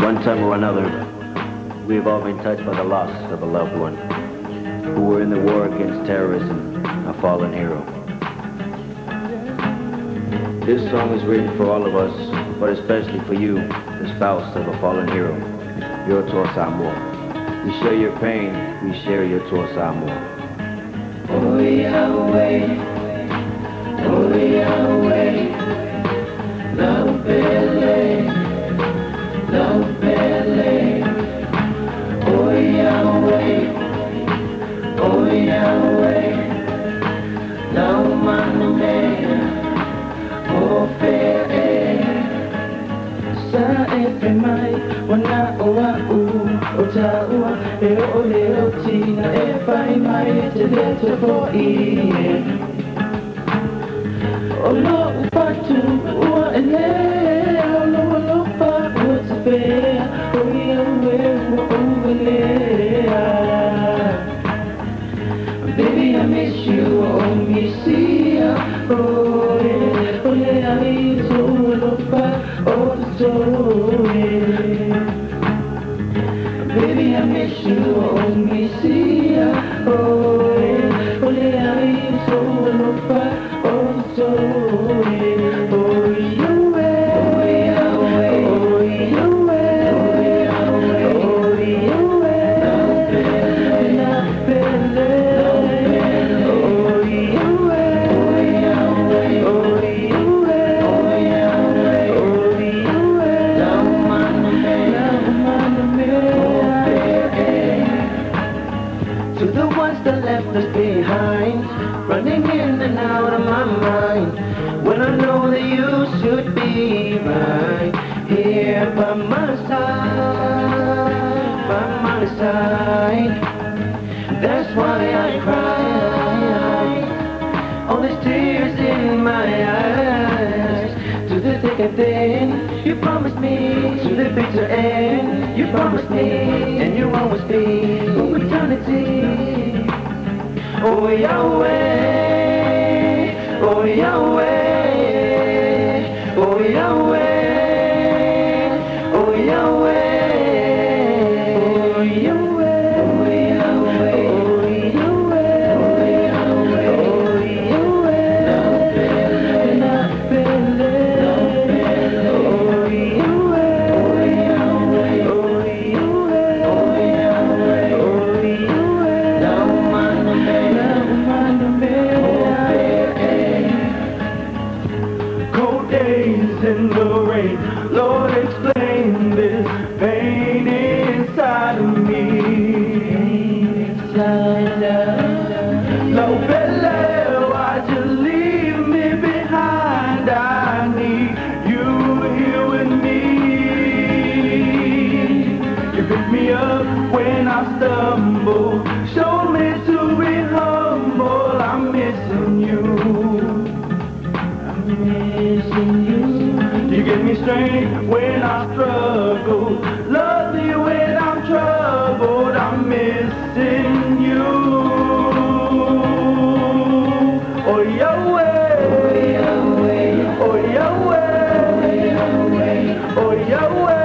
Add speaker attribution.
Speaker 1: one time or another, we have all been touched by the loss of a loved one who were in the war against terrorism, a fallen hero. This song is written for all of us, but especially for you, the spouse of a fallen hero, your tour Samoa. We share your pain, we share your tour Samoa.
Speaker 2: Oi au, oi au, love belly, love belly. Oi au, love man, oh fair. Sa efe mai, wana oa o taua, leo tina e whai mai te leto po ie. O lo upatu ua e lea, o lo pa ua te whea, o ia ua ua lea. Baby, I miss you, oh misia, oh lea i so lo pa, oh baby, I miss you, oh misia, oh lea i so lo pa, oh to the ones that left us behind, running in and out of my mind, when I know that you should be right here by my side, by my side. That's why I cry, all these tears in my eyes. To the thick and thin, you promised me, to the bitter end, you promised me, and you always be for eternity. Oh Yahweh, oh Yahweh, oh Yahweh, oh Yahweh, oh Yahweh, oh Yahweh, oh Yahweh, oh Yahweh, in the rain, Lord, explain this pain inside of me. Lord, why'd you leave me behind? I need you here with me. You pick me up when I stumble, show me to be humble. I'm missing you. I'm missing you. You give me strength when I struggle, love me when I'm troubled. I'm missing you. Oh Yahweh, oh Yahweh, oh Yahweh, oh Yahweh.